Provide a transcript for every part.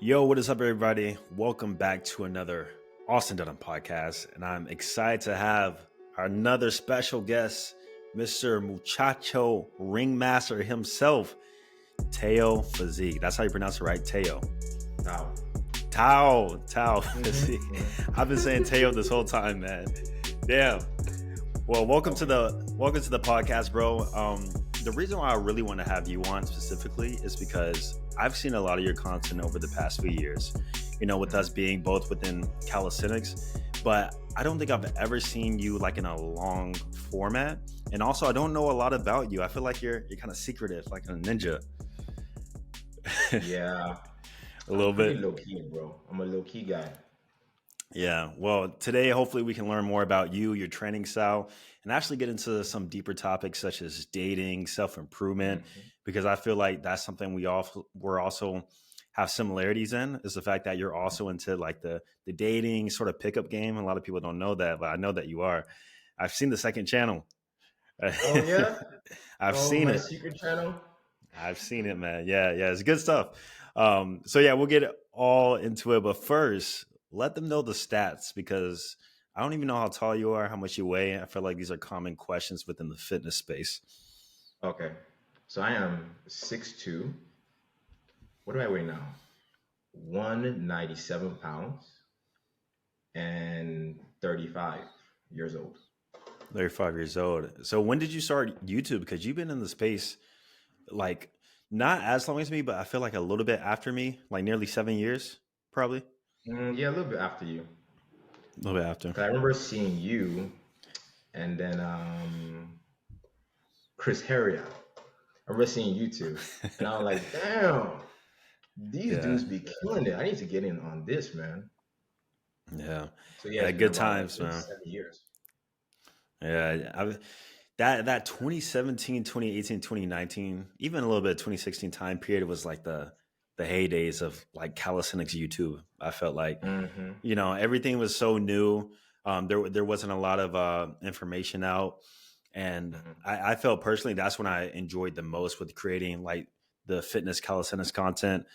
Yo, what is up, everybody? Welcome back to another Austin Dunham podcast. And I'm excited to have another special guest, Mr. Muchacho Ringmaster himself, Teo Physique. That's how you pronounce it, right? Teo. Now, Tao Physique. I've been saying Teo this whole time, man. Damn. Well, welcome to the podcast, bro. The reason why I really want to have you on specifically is because I've seen a lot of your content over the past few years, with us being both within calisthenics, but I don't think I've ever seen you like in a long format. And also, I don't know a lot about you. I feel like you're kind of secretive, like a ninja. yeah, A I'm little pretty bit. low key, bro. I'm a low key guy. Yeah. Well, today, hopefully, we can learn more about you, your training style, and actually get into some deeper topics such as dating, self improvement, Mhm. because I feel like that's something we're also have similarities in is the fact that you're also into like the dating sort of pickup game. A lot of people don't know that, but I know that you are. I've seen the second channel. Oh yeah. I've Oh, seen my it. secret channel. I've seen it, man. Yeah, it's good stuff. So yeah, we'll get all into it, but first, let them know the stats because I don't even know how tall you are, how much you weigh. I feel like these are common questions within the fitness space. Okay, so I am 6'2". What do I weigh now? 197 pounds and 35 years old. 35 years old. So when did you start YouTube? Because you've been in the space like not as long as me, but I feel like a little bit after me, like nearly 7 years, probably Yeah, a little bit after you. a little bit after. 'Cause I remember seeing you and then Chris Harrier. I remember seeing you two, and I was like, damn, these Yeah, dudes be killing it. I need to get in on this, man. yeah, So yeah, yeah. it's been Good about times, man. 7 years. Yeah, that 2017, 2018, 2019, even a little bit of 2016 time period was like the heydays of like calisthenics YouTube. I felt like, Hmm. everything was so new. There wasn't a lot of information out. And Hmm. I felt personally that's when I enjoyed the most with creating like the fitness calisthenics content.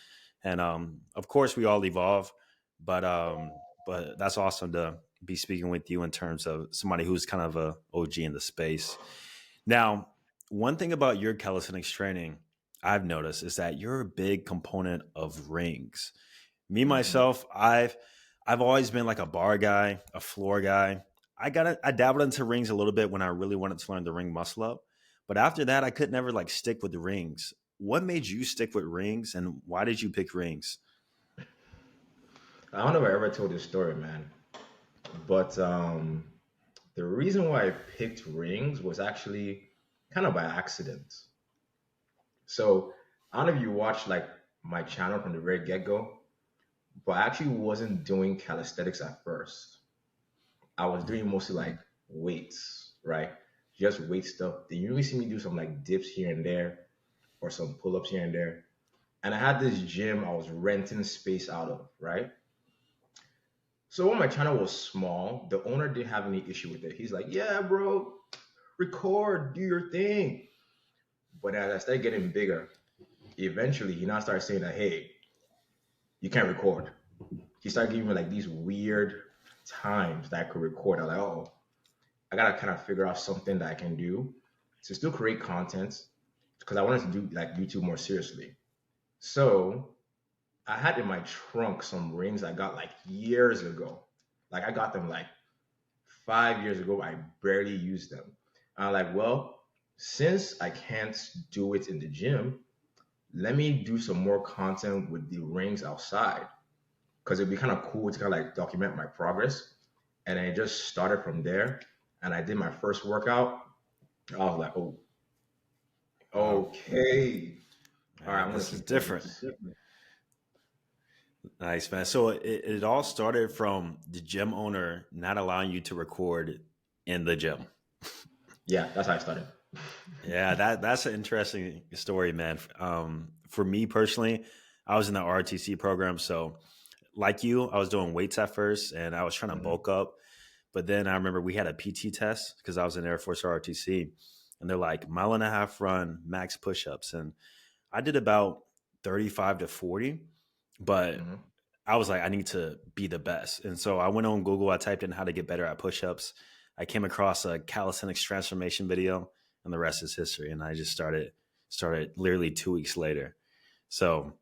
And of course we all evolve, but that's awesome to be speaking with you in terms of somebody who's kind of a OG in the space. Now, one thing about your calisthenics training I've noticed is that you're a big component of rings. Me Hmm. myself, I've always been like a bar guy, a floor guy. I dabbled into rings a little bit when I really wanted to learn the ring muscle up, but after that, I could never like stick with the rings. What made you stick with rings, and why did you pick rings? I don't know if I ever told this story, man, but the reason why I picked rings was actually kind of by accident. So I don't know if you watched like my channel from the very get go, but I actually wasn't doing calisthenics at first. I was doing mostly like weights, right? Just weight stuff. Then you really see me do some like dips here and there or some pull ups here and there. And I had this gym I was renting space out of, right? So when my channel was small, the owner didn't have any issue with it. He's like, "Yeah, bro, record, do your thing." But as I started getting bigger, eventually he now started saying that, "Hey, you can't record." He started giving me like these weird times that I could record. I'm like, "Oh, I gotta kind of figure out something that I can do to still create content because I wanted to do like YouTube more seriously." So I had in my trunk some rings I got like years ago. Like I got them like 5 years ago. I barely used them. I'm like, well, since I can't do it in the gym, let me do some more content with the rings outside because it'd be kind of cool to kind of like document my progress. And I just started from there. And I did my first workout. I was like, oh, Wow, okay. All right, I'm gonna this is keep doing different. this. Nice, man. So it all started from the gym owner not allowing you to record in the gym. Yeah, that's how I started. Yeah, that's an interesting story, man. For me personally, I was in the RTC program, so like you, I was doing weights at first, and I was trying to Hmm. bulk up. But then I remember we had a PT test because I was in Air Force RTC, and they're like mile and a half run, max push-ups, and I did about 35 to 40. but Mm-hmm. I was like, I need to be the best. And so I went on Google, I typed in how to get better at push-ups. I came across a calisthenics transformation video, and the rest is history. And I just started literally 2 weeks later. So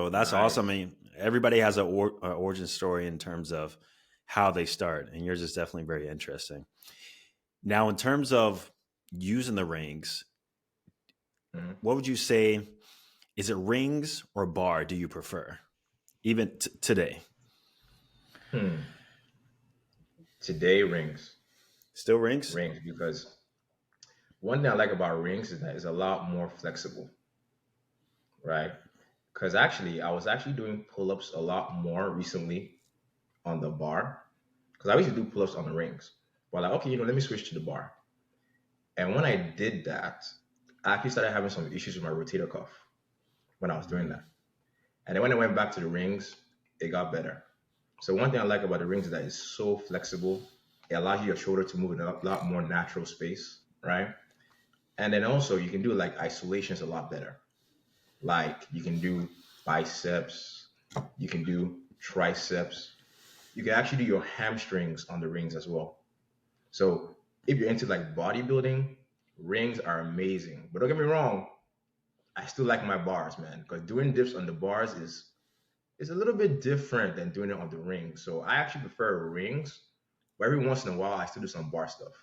that's awesome. I Nice. mean, everybody has a origin story in terms of how they start, and yours is definitely very interesting. Now, in terms of using the rings, Mm-hmm. what would you say? Is it rings or bar? Do you prefer even today? Hmm. Today rings, Still rings? rings because one thing I like about rings is that it's a lot more flexible, right? Because actually, I was actually doing pull-ups a lot more recently on the bar because I used to do pull-ups on the rings. But like, okay, let me switch to the bar. And when I did that, I actually started having some issues with my rotator cuff when I was doing Mm, that. And then when I went back to the rings, it got better. So one thing I like about the rings is that it's so flexible. It allows your shoulder to move in a lot more natural space, right? And then also you can do like isolations a lot better. Like you can do biceps, you can do triceps, you can actually do your hamstrings on the rings as well. So if you're into like bodybuilding, rings are amazing. But don't get me wrong, I still like my bars, man, because doing dips on the bars is a little bit different than doing it on the ring. So I actually prefer rings, but every once in a while I still do some bar stuff.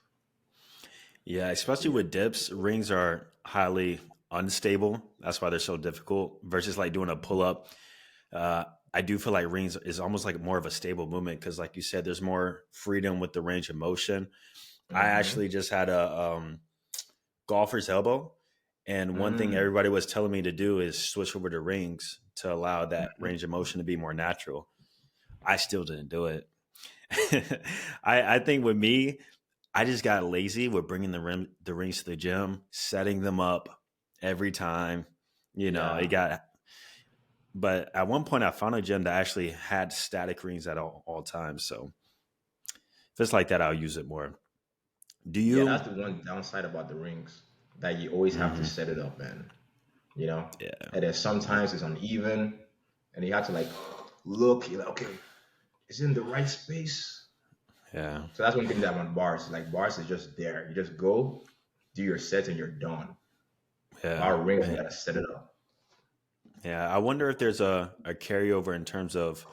yeah, especially Yeah. with dips, rings are highly unstable. That's why they're so difficult. Versus like doing a pull up, uh, I do feel like rings is almost like more of a stable movement because, like you said, there's more freedom with the range of motion. I Mm-hmm. actually just had a golfer's elbow, and one thing Mm. everybody was telling me to do is switch over to rings to allow that Mm-hmm. range of motion to be more natural. I still didn't do it. I think with me, I just got lazy with bringing the rings to the gym, setting them up every time. It Yeah. got. But at one point, I found a gym that actually had static rings at all times. So if it's like that, I'll use it more. Do Yeah, you? that's the one downside about the rings that you always have to Hmm. set it up, man. You know? Yeah, And then yeah, sometimes it's uneven and you have to like look, you're like, okay, is it in the right space? yeah, So that's one thing that on bars, like bars is just there. You just go, do your sets and you're done. yeah. While rings, you gotta set it up. Yeah, I wonder if there's a carryover in terms of,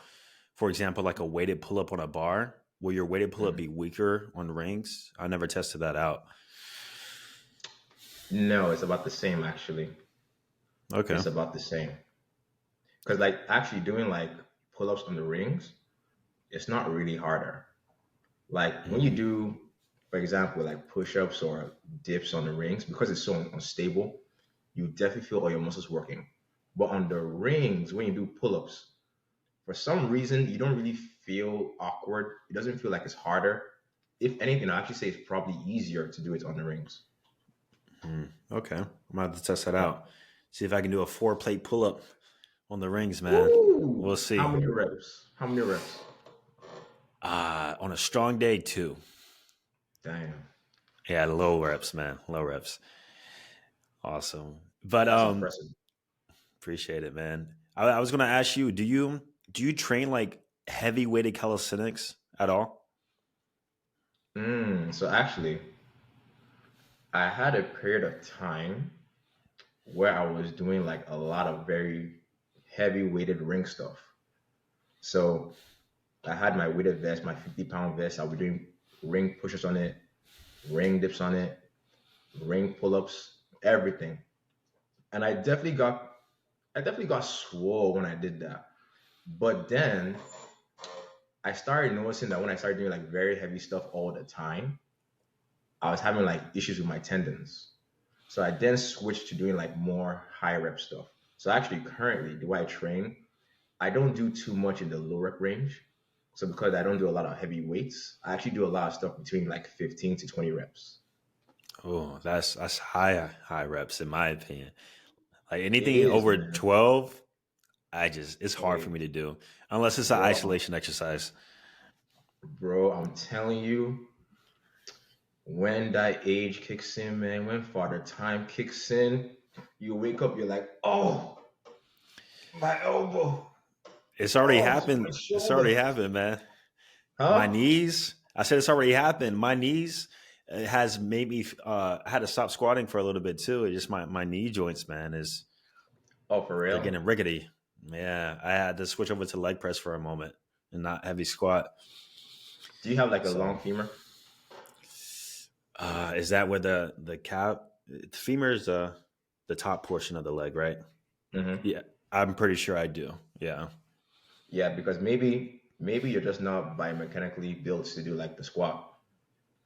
for example, like a weighted pull up on a bar. Will your weighted pull up Mhm. be weaker on rings? I never tested that out. No, it's about the same actually. Okay. It's about the same. Because like actually doing like pull-ups on the rings, it's not really harder. Like when you Hmm. do, for example, like push-ups or dips on the rings, because it's so unstable, you definitely feel all your muscles working. But on the rings, when you do pull-ups, for some reason you don't really feel awkward. It doesn't feel like it's harder. If anything, I actually say it's probably easier to do it on the rings. Okay, I'm gonna have to test that Yeah. out. See if I can do a 4 plate pull up on the rings, man. We'll Ooh, how see. many reps? How many reps? On a strong day, too. Damn, Yeah, low reps, man. Low reps. Awesome. But that's impressive. appreciate it, man. I was gonna ask you, do you train like heavy weighted calisthenics at all? So actually, I had a period of time where I was doing like a lot of very heavy weighted ring stuff. So I had my weighted vest, my 50-pound vest. I'll be doing ring pushes on it, ring dips on it, ring pull-ups, everything. And I definitely got swole when I did that. But then I started noticing that when I started doing like very heavy stuff all the time, I was having like issues with my tendons. So I then switched to doing like more high rep stuff. So actually currently the way I train, I don't do too much in the low rep range. So because I don't do a lot of heavy weights, I actually do a lot of stuff between like 15 to 20 reps. Oh, that's high reps in my opinion. Like It anything is, over man. 12, it's hard for Hey, me to do unless it's an bro, isolation exercise. I'm telling you, when that age kicks in, man, when father time kicks in, you wake up, you're like, oh, my elbow. It's already Oh, my happened. It's already shoulder. happened, man. My Huh? knees. I said it's already happened. My knees has made me. I had to stop squatting for a little bit too. It just my knee joints, man, is Oh, for they're real? getting rickety. Yeah, I had to switch over to leg press for a moment and not heavy squat. Do you have like a long So, femur? is that where the calf, the femur is the top portion of the leg, right? Hmm. Yeah, I'm pretty sure I do. Yeah, Yeah, because maybe you're just not biomechanically built to do like the squat,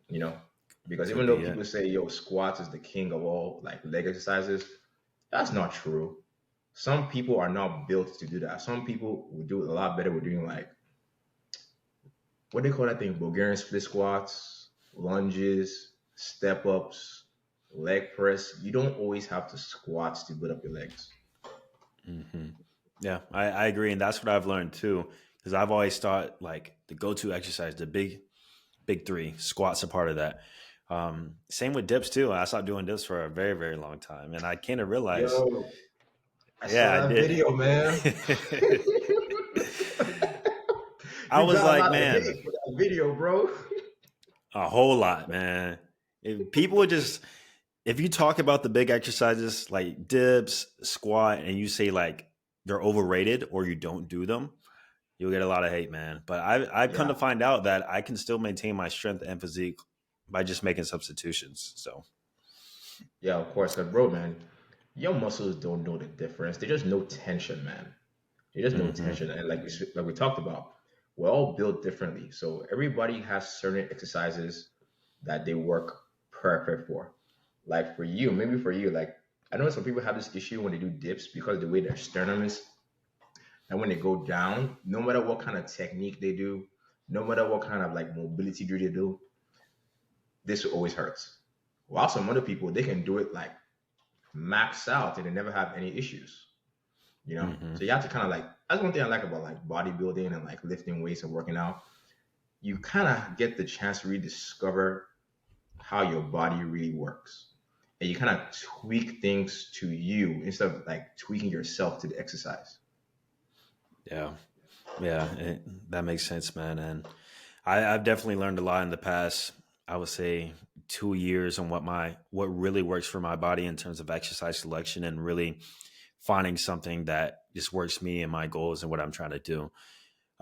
you know? Because could even though be it. people say, yo, squats is the king of all like leg exercises, that's not true. Some people are not built to do that. Some people would do it a lot better with doing like what they call that thing, Bulgarian split squats, lunges, step ups, leg press. You don't always have to squat to build up your legs. Hmm. Yeah, I agree, and that's what I've learned too. Because I've always thought like the go-to exercise, the big three, squats are part of that. Same with dips too. I stopped doing dips for a very very long time, and I came to realize, Yo, I yeah, saw I that did. video, man. I You was got a like, lot of man, hate for that video, bro. a whole lot, man. If people would just, if you talk about the big exercises like dips, squat, and you say like they're overrated or you don't do them, you'll get a lot of hate, man. But I've come Yeah, to find out that I can still maintain my strength and physique by just making substitutions. So, yeah, of course. Cause bro, man, your muscles don't know the difference. They just know tension, man. They just know hmm tension, and like we talked about, we're all built differently. So everybody has certain exercises that they work perfect for. Like for you, maybe for you, like I know some people have this issue when they do dips because the way their sternum is, and when they go down, no matter what kind of technique they do, no matter what kind of like mobility do they do, this always hurts. While some other people they can do it like max out and they never have any issues. hmm So you have to kind of like that's one thing I like about like bodybuilding and like lifting weights and working out. You kind of get the chance to rediscover how your body really works. And you kind of tweak things to you instead of like tweaking yourself to the exercise. yeah, yeah, that makes sense, man. And I've definitely learned a lot in the past. I would say 2 years on what really works for my body in terms of exercise selection and really finding something that just works me and my goals and what I'm trying to do.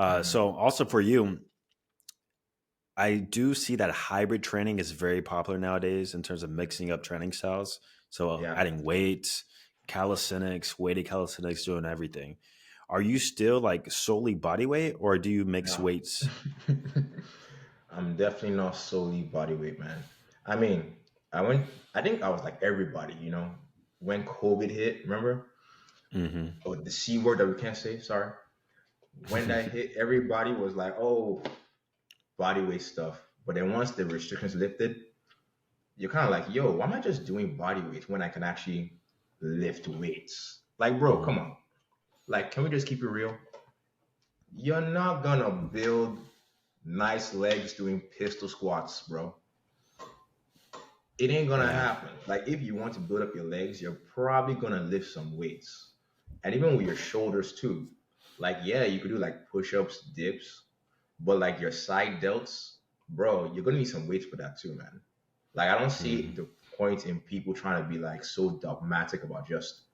Hmm. So also for you, I do see that hybrid training is very popular nowadays in terms of mixing up training styles. So Yeah. adding weights, calisthenics, weighted calisthenics, doing everything. Are you still like solely body weight or do you mix No. weights? I'm definitely not solely body weight, man. I mean, I went, I think I was like everybody, when COVID hit, remember? Hmm Oh, the C word that we can't say, sorry. When that hit, everybody was like, oh, body weight stuff. But then once the restrictions lifted, you're kind of like, yo, why am I just doing body weight when I can actually lift weights? Like, bro, come on. Like, can we just keep it real? You're not gonna build nice legs doing pistol squats, bro. It ain't gonna Yeah. happen. Like, if you want to build up your legs, you're probably gonna lift some weights. And even with your shoulders, too. Like, yeah, you could do like push ups, dips, but like your side delts, bro, you're gonna need some weights for that, too, man. Like, I don't see Mhm. the point in people trying to be like so dogmatic about just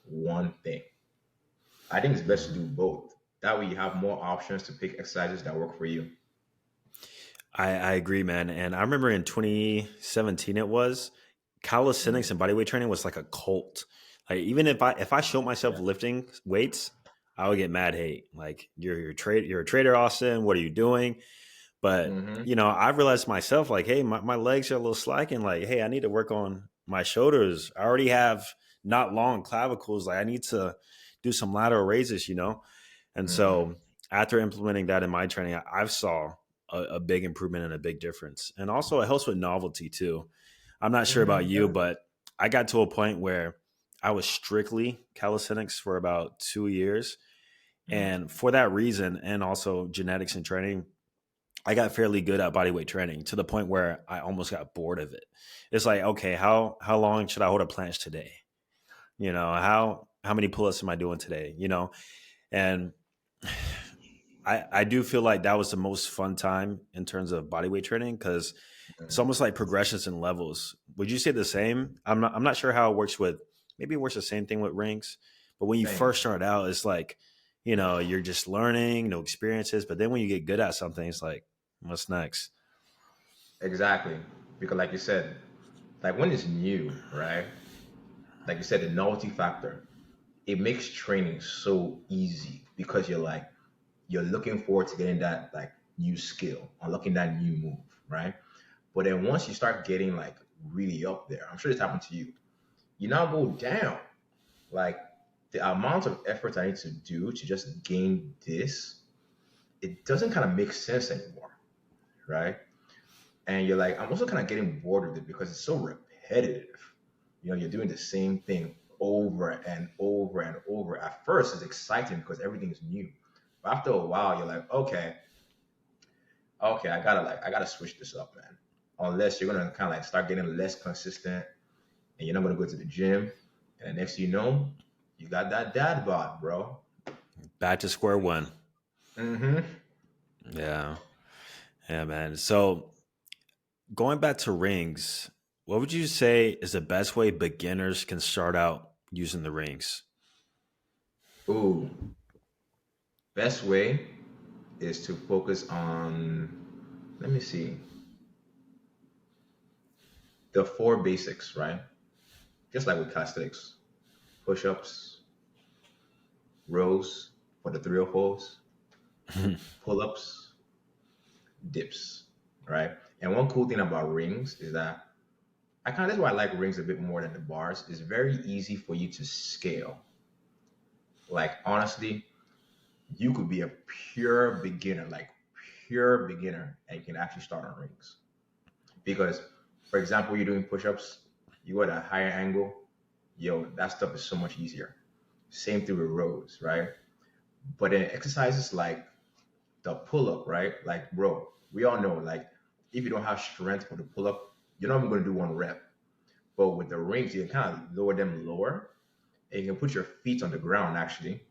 one thing. I think it's best to do Mhm. both. That way you have more options to pick exercises that work for you. I agree, man. And I remember in 2017 it was calisthenics Mm, and bodyweight training was like a cult. Like even if I showed myself yeah. lifting weights, I would get mad hate. Like you're a trader, Austin. What are you doing? But Hmm. I realized myself like, hey, my legs are a little slacking. Like, hey, I need to work on my shoulders. I already have not long clavicles. Like I need to do some lateral raises. And Hmm. so after implementing that in my training, I've saw a big improvement and a big difference. And also it helps with novelty too. I'm not sure about Hmm. you, Yeah. but I got to a point where I was strictly calisthenics for about 2 years. Mm. And for that reason, and also genetics and training, I got fairly good at bodyweight training to the point where I almost got bored of it. It's like, okay, how long should I hold a planche today? How many pull-ups am I doing today? And I do feel like that was the most fun time in terms of bodyweight training because it's almost like progressions and levels. Would you say the same? I'm not sure how it works with maybe it works the same thing with rings, but when you Same. first start out, it's like, you're just learning, no experiences. But then when you get good at something, it's like, what's next? Exactly. Because like you said, like when it's new, right? Like you said, the novelty factor, it makes training so easy because you're looking forward to getting that like new skill, unlocking that new move, right? But then once you start getting like really up there, I'm sure this happened to you. You now go down. Like the amount of effort I need to do to just gain this, it doesn't kind of make sense anymore, right? And you're like, I'm also kind of getting bored with it because it's so repetitive. You're doing the same thing over and over and over. At first, it's exciting because everything is new. But after a while, you're like, okay, I gotta switch this up, man. Unless you're gonna kind of like start getting less consistent and you're not gonna go to the gym, and the next thing you know, you got that dad bod, bro. Back to square one. Mm-hmm. Yeah, yeah, man. So going back to rings, what would you say is the best way beginners can start out using the rings? Ooh, best way is to focus on, let me see, the four basics, right? Just like with calisthenics, push-ups, rows for the 304s, pull-ups, dips, right? And one cool thing about rings is that that's why I like rings a bit more than the bars. It's very easy for you to scale. Like honestly, you could be a pure beginner, and you can actually start on rings. Because, for example, you're doing push-ups, you go at a higher angle, yo, that stuff is so much easier. Same thing with rows, right? But then exercises like the pull-up, right? Like, bro, we all know, like, if you don't have strength for the pull-up, you're not even going to do one rep. But with the rings, you can kind of lower them lower, and you can put your feet on the ground actually,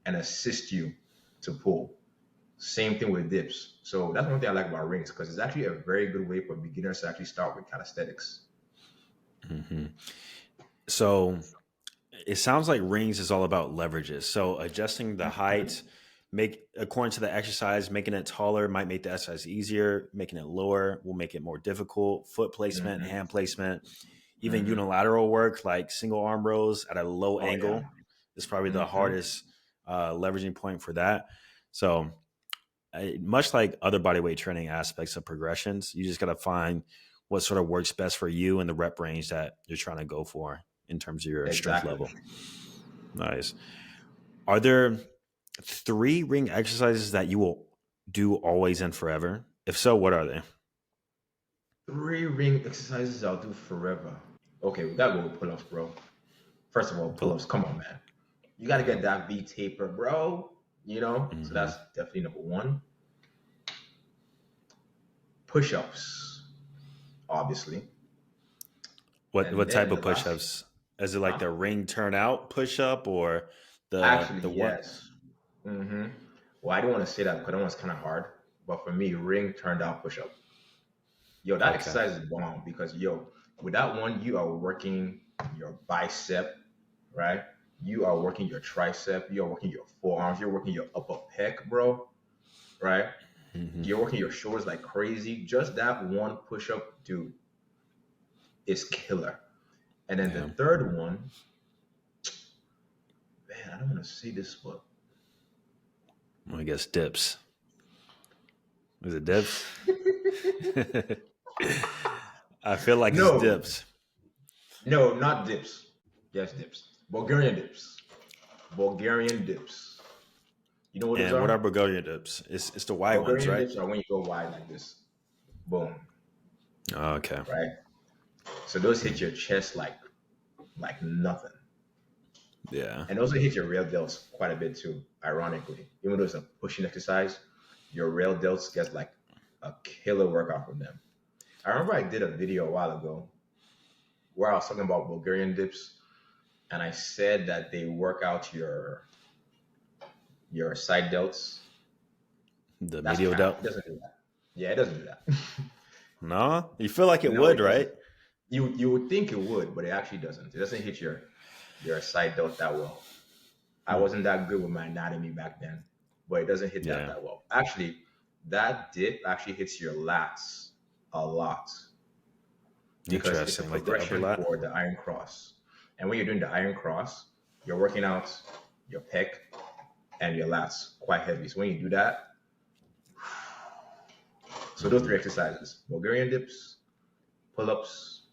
and assist you to pull. Same thing with dips. So that's one thing I like about rings because it's actually a very good way for beginners to actually start with calisthenics. Hmm. So it sounds like rings is all about leverages. So adjusting the height, make according to the exercise, making it taller might make the exercise easier. Making it lower will make it more difficult. Foot placement, Hmm. hand placement, even Hmm. unilateral work like single arm rows at a low Oh yeah. angle is probably the Hmm. hardest leveraging point for that. So much like other bodyweight training aspects of progressions, you just got to find what sort of works best for you and the rep range that you're trying to go for in terms of your strength Exactly. level. Nice. Are there three ring exercises that you will do always and forever? If so, what are they? Three ring exercises I'll do forever. Okay, we gotta go with pull-ups, bro. First of all, Pull. pull-ups. Come on, man. You gotta Yeah. get that V taper, bro. So Hmm. that's definitely number one. Push-ups, obviously, What and type then of the push last, ups? Is it like huh? the ring turn out push up or Actually, the one? yes. Hmm. Well, I don't want to say that because that one's kind of hard. But for me, ring turned out push-up. Yo, that Okay. exercise is bomb because yo, with that one, you are working your bicep, right? You are working your tricep, you are working your forearms, you're working your upper pec, bro, right? Hmm. You're working your shoulders like crazy. Just that one push-up, dude, is killer. And then the Yeah. third one, man, I don't want to say this, but I guess dips. Is it dips? I feel like it's no, dips. no, not dips. Yes, dips. Bulgarian dips. Bulgarian dips. You know what those And what are are? Bulgarian dips? It's the white ones, Bulgarian right? dips are when you go wide like this. Boom. Okay. Right? So those hit your chest like nothing. Yeah. And also hit your rail delts quite a bit too, ironically. Even though it's a pushing exercise, your rail delts gets like a killer workout from them. I remember I did a video a while ago where I was talking about Bulgarian dips and I said that they work out your side delts. The That's medial cap. delt. It doesn't do that. Yeah, it doesn't do that. No, you feel like it No, would, it right? doesn't. You would think it would, but it actually doesn't. It doesn't hit your side delt that well. I Hmm. wasn't that good with my anatomy back then, but it doesn't hit Yeah, that well. Actually, that dip actually hits your lats a lot because it's a interesting. Like the upper progression lat. for the iron cross. And when you're doing the iron cross, you're working out your pec and your lats quite heavy. So when you do that, so those three Hmm. exercises: Bulgarian dips, pull-ups,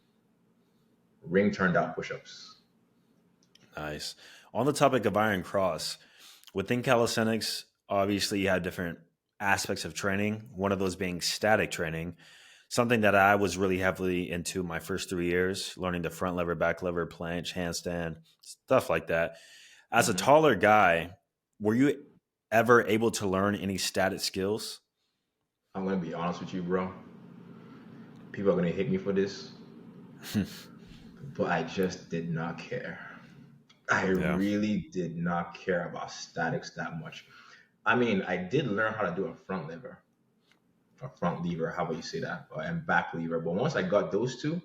ring turned out push-ups. Nice. On the topic of iron cross, within calisthenics, obviously you have different aspects of training. One of those being static training, something that I was really heavily into my first 3 years, learning the front lever, back lever, planche, handstand, stuff like that. As a Hmm. taller guy, were you ever able to learn any static skills? I'm gonna be honest with you, bro. People are gonna hate me for this, but I just did not care. I Yeah. really did not care about statics that much. I mean, I did learn how to do a front lever, or front lever, how about you say that, and back lever. But once I got those two,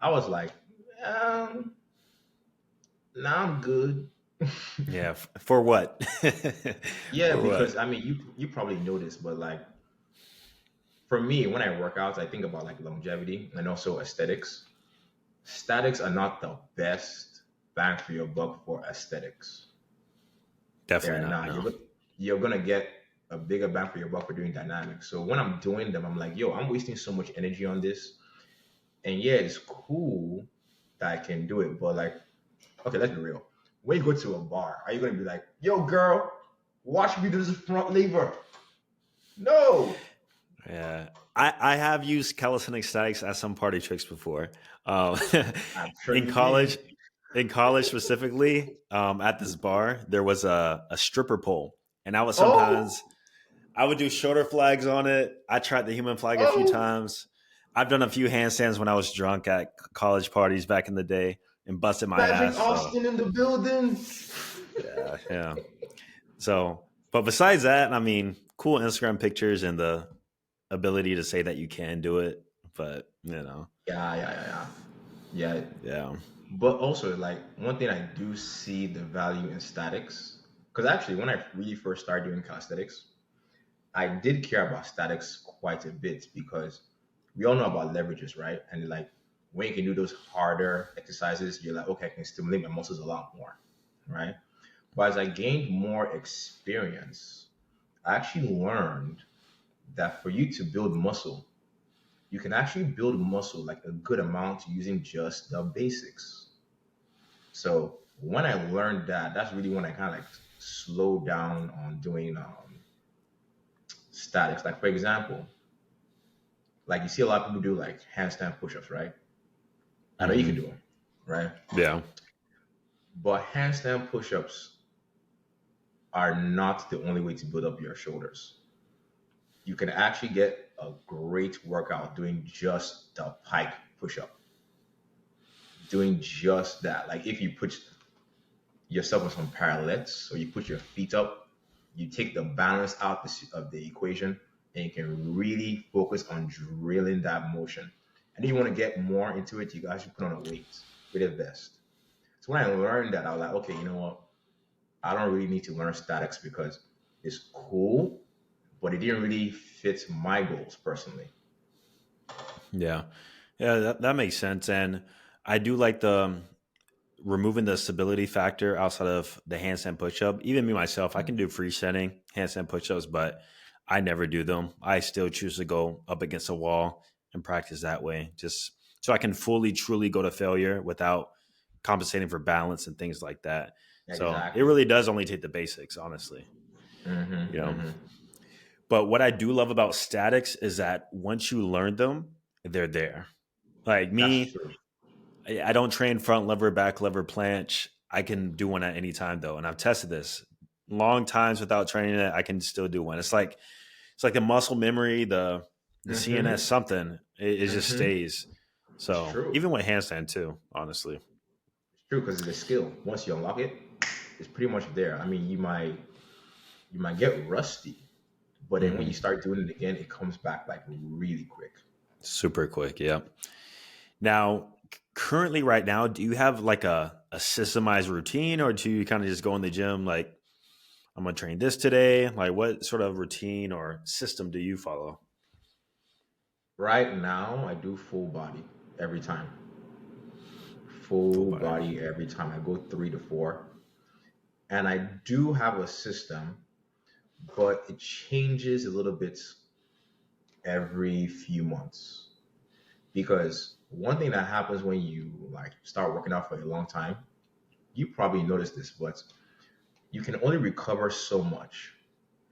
I was like, now I'm good. Yeah. For what? Yeah, For because what? I mean, you probably know this, but like for me, when I work out, I think about like longevity and also aesthetics. Statics are not the best bang for your buck for aesthetics. Definitely They're not. not. No. You're gonna get a bigger bang for your buck for doing dynamics. So when I'm doing them, I'm like, yo, I'm wasting so much energy on this. And yeah, it's cool that I can do it, but like, okay, let's be real. When you go to a bar, are you gonna be like, yo, girl, watch me do this front lever? No. Yeah, I have used calisthenic statics as some party tricks before. Um, I'm sure in you did. college, in college specifically, at this bar, there was a stripper pole, and Oh, I would do shoulder flags on it. I tried the human flag a few oh, times. I've done a few handstands when I was drunk at college parties back in the day and busted my Patrick ass. So Austin in the building. yeah, yeah. So, but besides that, I mean, cool Instagram pictures and the ability to say that you can do it. But Yeah, yeah, yeah, yeah. Yeah, yeah. but also like one thing I do see the value in statics, because actually when I really first started doing calisthenics, I did care about statics quite a bit because we all know about leverages, right? And like when you can do those harder exercises, you're like, okay, I can stimulate my muscles a lot more, right? But as I gained more experience, I actually learned that for you to build muscle, you can actually build muscle like a good amount using just the basics. So when I learned that, that's really when I kind of like slowed down on doing statics. Like for example, like you see a lot of people do like handstand push-ups, right? I know you can Hmm. do them, right? Yeah. But handstand push-ups are not the only way to build up your shoulders. You can actually get a great workout doing just the pike push-up, doing just that. Like if you put yourself on some parallettes or you put your feet up, you take the balance out of the equation and you can really focus on drilling that motion. And if you want to get more into it, you guys should put on a weight with a vest. So when I learned that, I was like, okay, you know what? I don't really need to learn statics because it's cool, but it didn't really fit my goals personally. Yeah. Yeah. That makes sense. And I do like the removing the stability factor outside of the handstand push up. Even me myself, I can do freestanding handstand push ups, but I never do them. I still choose to go up against a wall and practice that way, just so I can fully, truly go to failure without compensating for balance and things like that. So it Exactly. really does only take the basics, honestly. You know. Mm-hmm. But what I do love about statics is that once you learn them, they're there. Like That's me, true. I don't train front lever, back lever, planche. I can do one at any time though, and I've tested this long times without training it. I can still do one. It's like the muscle memory, the CNS Mm-hmm. something. It just Mm-hmm. stays. It's So true. even with handstand too, honestly. It's true because it's a skill. Once you unlock it, it's pretty much there. I mean, you might. you might get rusty, but then when you Hmm. start doing it again, it comes back like really quick. Super quick. Yeah. Now, currently, right now, do you have like a systemized routine, or do you kind of just go in the gym like I'm gonna train this today? Like, what sort of routine or system do you follow? Right now, I do full body every time. Full Full body. body every time. I go 3 to 4. And I do have a system, but it changes a little bit every few months. Because one thing that happens when you like start working out for a long time, you probably noticed this, but you can only recover so much,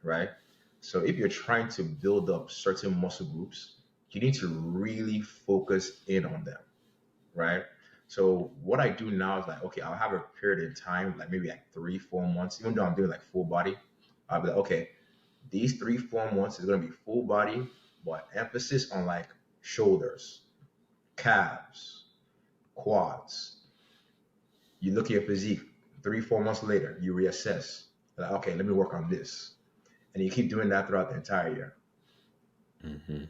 right? So if you're trying to build up certain muscle groups, you need to really focus in on them, right? So what I do now is like, okay, I'll have a period in time, like maybe like 3, 4 months, even though I'm doing like full body, I'll be like, okay, these 3, 4 months is gonna be full body, but emphasis on like shoulders, calves, quads. You look at your physique 3, 4 months later, you reassess. Like, okay, let me work on this. And you keep doing that throughout the entire year. Hmm.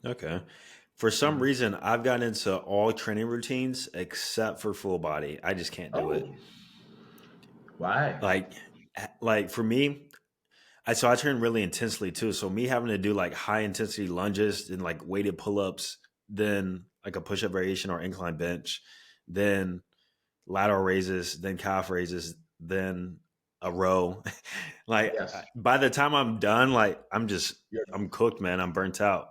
Okay. For some Mhm. reason, I've gotten into all training routines except for full body. I just can't do it. Oh, why? Like, like for me, I train really intensely too. So me having to do like high intensity lunges and like weighted pull ups, then like a push up variation or incline bench, then lateral raises, then calf raises, then a row. Like Yes, by the time I'm done, like you're I'm cooked, man. I'm burnt out.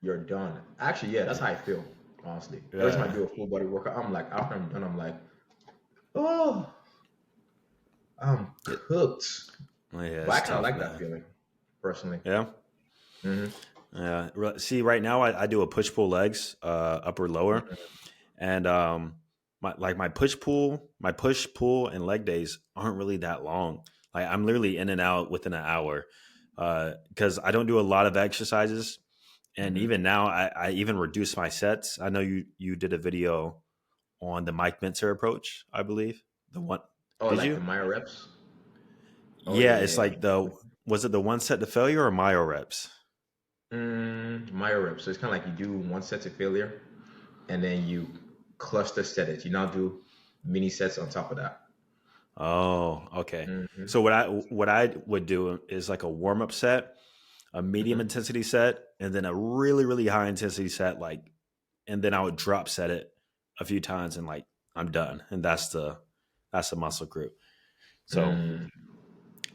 you're done. Actually, yeah, that's Yeah. how I feel, honestly. Every time I Yeah. do a full body workout, I'm like, after I'm done, I'm like, oh, I'm It, cooked. yeah, But I it's kind of tough, like that man. feeling, personally. Yeah. Hmm. Yeah. See, right now I do a push pull legs, upper lower, and my push pull and leg days aren't really that long. Like I'm literally in and out within an hour, because I don't do a lot of exercises. And Hmm. even now, I even reduce my sets. I know you did a video on the Mike Minter approach, I believe. The one, Oh, did like the you? Myo reps? Oh, Yeah, yeah, it's yeah, like the was it the one set to failure or myo reps? yeah. Myo reps. So it's kind of like you do one set to failure, and then you cluster set it. You now do mini sets on top of that. Oh, okay. Hmm. So what I would do is like a warm up set, a medium Hmm. intensity set, and then a really high intensity set. Like, and then I would drop set it a few times, and like I'm done, and that's the muscle group. So Mm.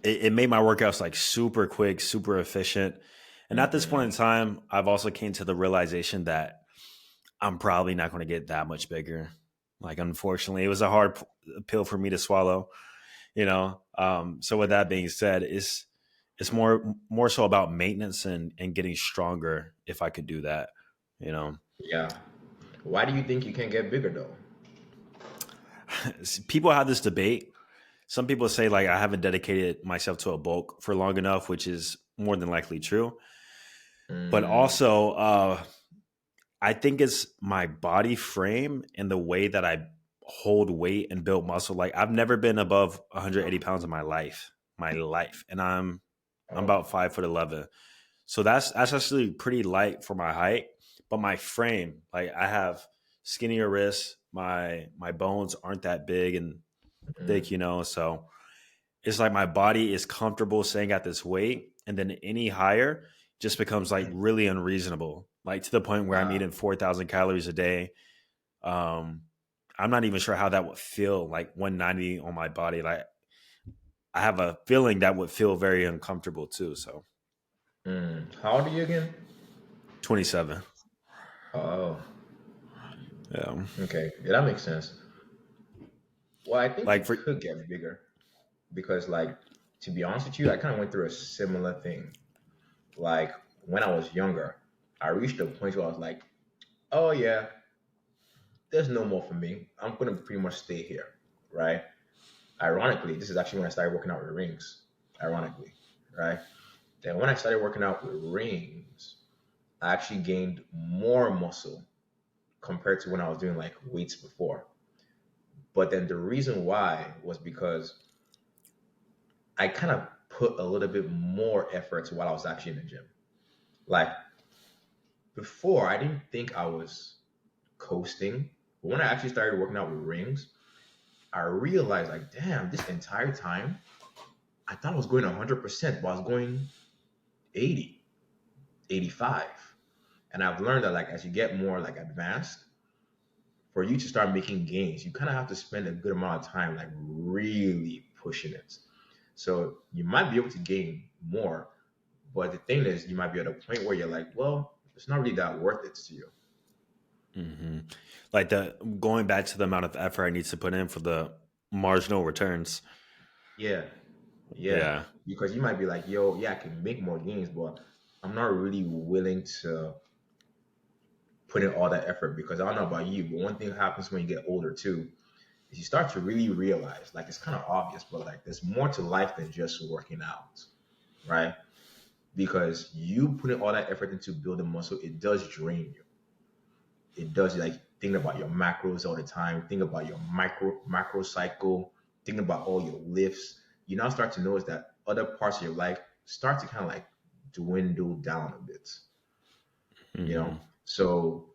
it made my workouts like super quick, super efficient. And at this point in Hmm. time, I've also came to the realization that I'm probably not going to get that much bigger. Like, unfortunately, it was a hard pill for me to swallow. So with that being said, it's more so about maintenance and getting stronger. If I could do that, you know, Yeah. Why do you think you can't get bigger though? people have this debate. Some people say like I haven't dedicated myself to a bulk for long enough, which is more than likely true. But Mm. also, I think it's my body frame and the way that I hold weight and build muscle. Like I've never been above 180 pounds in my life, and I'm Oh. about 5'11". So that's actually pretty light for my height. But my frame, like I have skinnier wrists. My bones aren't that big and thick, Mm. So it's like my body is comfortable staying at this weight, and then any higher just becomes like really unreasonable, like to the point where I'm Wow. eating 4,000 calories a day. Um, I'm not even sure how that would feel, like 190 on my body. Like I have a feeling that would feel very uncomfortable too. So Mm. How old are you again? 27. Oh, Yeah. okay. Yeah, that makes sense. Well, I think you Like for could get bigger because, like, to be honest with you, I kind of went through a similar thing. Like, when I was younger, I reached a point where I was like, oh, yeah, there's no more for me. I'm going to pretty much stay here, right? Ironically, this is actually when I started working out with rings, ironically, right? Then when I started working out with rings, I actually gained more muscle compared to when I was doing like weights before. But then the reason why was because I kind of put a little bit more effort while I was actually in the gym. Like before, I didn't think I was coasting, but when I actually started working out with rings, I realized like, damn, this entire time I thought I was going 100%, but I was going 80, 85. And I've learned that like as you get more like advanced, for you to start making gains, you kind of have to spend a good amount of time like really pushing it. So you might be able to gain more, but the thing is, you might be at a point where you're like, well, it's not really that worth it to you. Hmm. Like the going back to the amount of effort I need to put in for the marginal returns. Yeah, yeah. Yeah. Because you might be like, yo, yeah, I can make more gains, but I'm not really willing to put in all that effort because I don't know about you, but one thing happens when you get older too is you start to really realize, like it's kind of obvious, but like there's more to life than just working out, right? Because you putting all that effort into building muscle, it does drain you. It does like think about your macros all the time, think about your macro cycle, think about all your lifts. You now start to notice that other parts of your life start to kind of like dwindle down a bit, you know? Hmm. So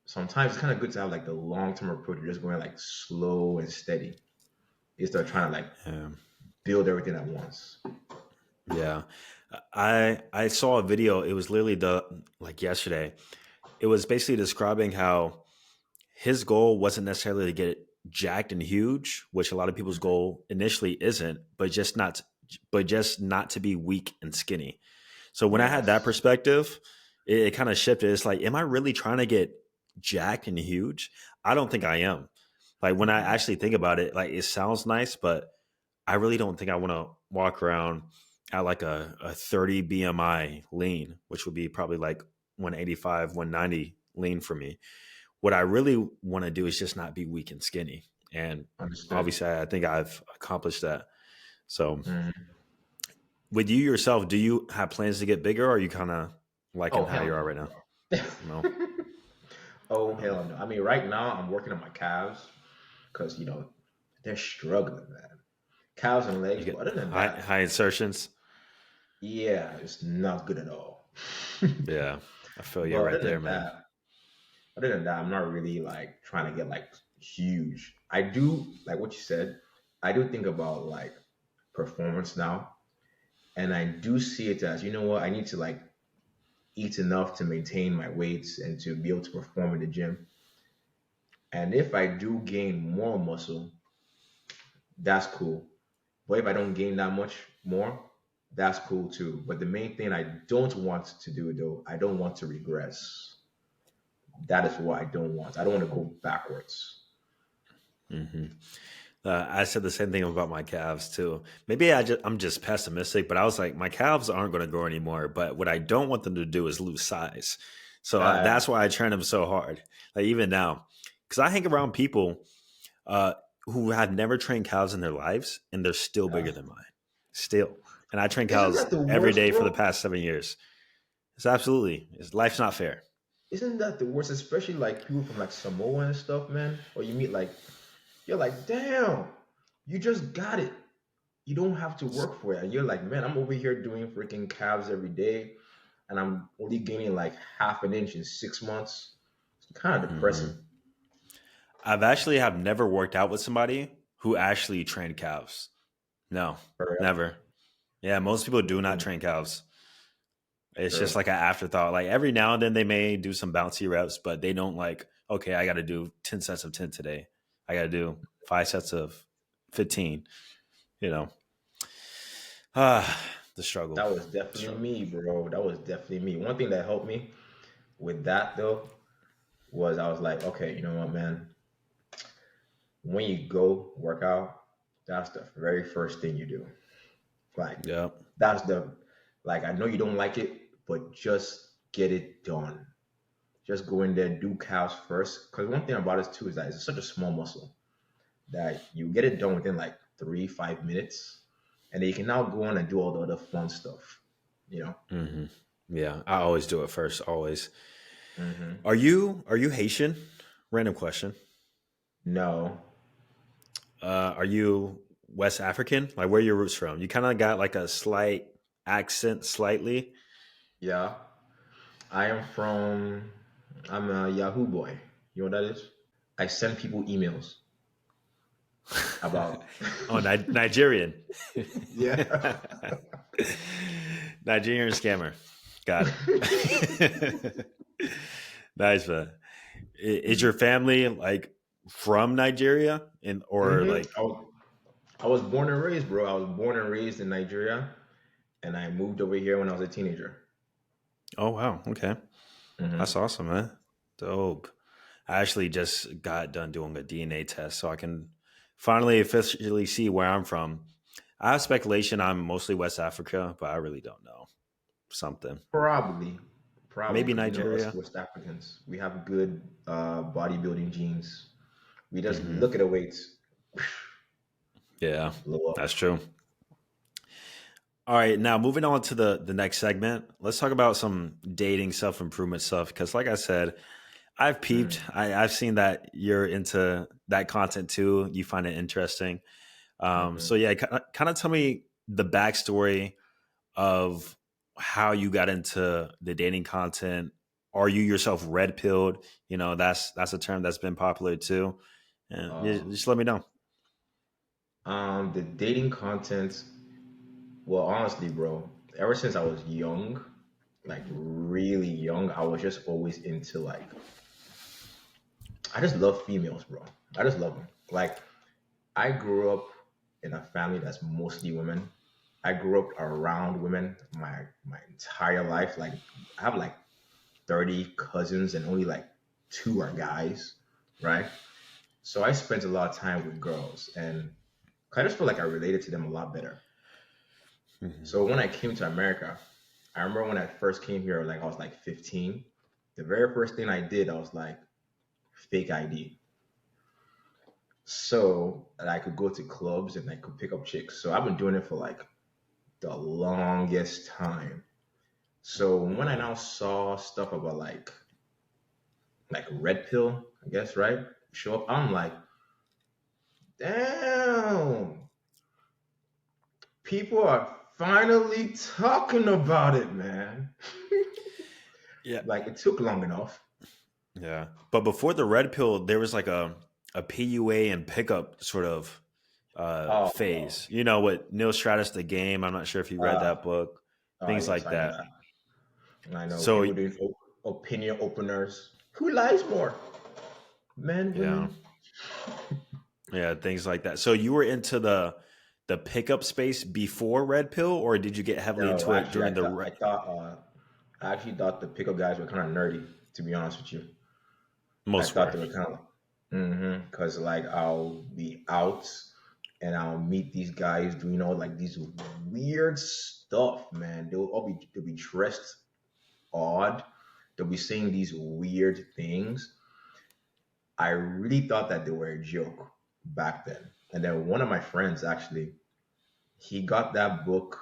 sometimes it's kind of good to have like the long term approach. You're just going like slow and steady instead of trying to like Yeah. build everything at once. Yeah. I saw a video. It was literally the like yesterday. It was basically describing how his goal wasn't necessarily to get jacked and huge, which a lot of people's goal initially isn't, but just not to be weak and skinny. So when I had that Yes. perspective, it kind of shifted. It's like, am I really trying to get jacked and huge? I don't think I am. Like when I Mm-mm. actually think about it, like it sounds nice, but I really don't think I want to walk around at like a 30 BMI lean, which would be probably like 185, 190 lean for me. What I really want to do is just not be weak and skinny. And Understood. obviously, I think I've accomplished that. So, Mhm. with you yourself, do you have plans to get bigger, or are you kind of liking Oh how hell you are no, right now? bro. No. Oh Um, hell no. I mean, right now I'm working on my calves because they're struggling, man. Calves and legs, you but get other than high that, high insertions. yeah, it's not good at all. Yeah, I feel you But right there, man. other than that, I'm not really like trying to get like huge. I do like what you said. I do think about like performance now, and I do see it as you know what I need to like eat enough to maintain my weights and to be able to perform in the gym. And if I do gain more muscle, that's cool. But if I don't gain that much more, that's cool too. But the main thing I don't want to do though, I don't want to regress. That is what I don't want. I don't want to go backwards. Hmm. I said the same thing about my calves too. Maybe I'm just pessimistic, but I was like, my calves aren't going to grow anymore. But what I don't want them to do is lose size. So Uh, that's why I train them so hard. Like even now, because I hang around people uh, who have never trained cows in their lives, and they're still uh, bigger than mine. Still, and I train isn't cows that the every worst, day for the bro? past 7 years. Life's not fair. Isn't that the worst? Especially like people from like Samoa and stuff, man. Or you meet like, you're like, damn, you just got it. You don't have to work for it. And you're like, man, I'm over here doing freaking calves every day, and I'm only gaining like half an inch in 6 months. It's kind of Hmm. depressing. I've actually have never worked out with somebody who actually trained calves. No, For real. never. Yeah, most people do not Mm, train calves. It's just true. like an afterthought. Like every now and then they may do some bouncy reps, but they don't like, okay, I got to do 10 sets of 10 today. I got to do 5 sets of 15, you know. Ah, the struggle. That was The definitely struggle. me, bro. That was definitely me. One thing that helped me with that though was I was like, okay, you know what, man? When you go work out, that's the very first thing you do. Like Yep. that's the like I know you don't like it, but just get it done. Just go in there, do calves first. Because one thing about it too is that it's such a small muscle that you get it done within like 3, 5 minutes, and then you can now go on and do all the other fun stuff. You know. Hmm. Yeah, I always do it first. Always. Hmm. Are you Haitian? Random question. No. Are you? West African? Like where are your roots from? You kind of got like a slight accent, slightly. Yeah, I am from. I'm a Yahoo boy. You know what that is? I send people emails about. Oh, Nigerian. Yeah. Nigerian scammer. Got it. Nice, man. Is your family like from Nigeria and or hmm like? I was born and raised, bro. I was born and raised in Nigeria, and I moved over here when I was a teenager. Oh wow, okay, that's hmm awesome, man. Dope. I actually just got done doing a DNA test, so I can finally officially see where I'm from. I have speculation I'm mostly West Africa, but I really don't know. Something. Probably, probably, Maybe because you know us Nigeria. West Africans, we have good bodybuilding genes. We just Hmm. look at the weights, Yeah, blow up. that's true. All right, now moving on to the next segment. Let's talk about some dating self improvement stuff because, like I said, I've peeped. Mm-hmm. I've seen that you're into that content too. You find it interesting. So yeah, kind of tell me the backstory of how you got into the dating content. Are you yourself red pilled? You know, that's a term that's been popular too. And yeah, Um, just let me know. the dating content. Well, honestly, bro, ever since I was young, like really young, I was just always into like I just love females, bro. I just love them. Like I grew up in a family that's mostly women. I grew up around women my entire life. Like I have like 30 cousins and only like two are guys, right? So I spent a lot of time with girls and I just feel like I related to them a lot better. Mhm. So when I came to America, I remember when I first came here, like I was like 15. The very first thing I did, I was like fake ID. So that I could go to clubs and I could pick up chicks. So I've been doing it for like the longest time. So when I Yeah. now saw stuff about like red pill, I guess, right? Show up, I'm like, damn, people are finally talking about it, man. Yeah. Like it took long enough. Yeah. But before the red pill, there was like a PUA and pickup sort of Oh, phase. You know, with Neil Stratus the game. I'm not sure if you read uh, that book. oh Things yes, like I know that. that. I know So people doing opinion openers. Who lies more, men, yeah. women? Yeah, things like that. So you were into the pickup space before red pill, or did you get heavily No, into it actually, during the I actually thought the pickup guys were kind of nerdy. To be honest with you, I most thought were? they were kind of because like I'll be out and I'll meet these guys doing all like these weird stuff, man. They'll be dressed odd. They'll be saying these weird things. I really thought that they were a joke back then. And then one of my friends actually, he got that book.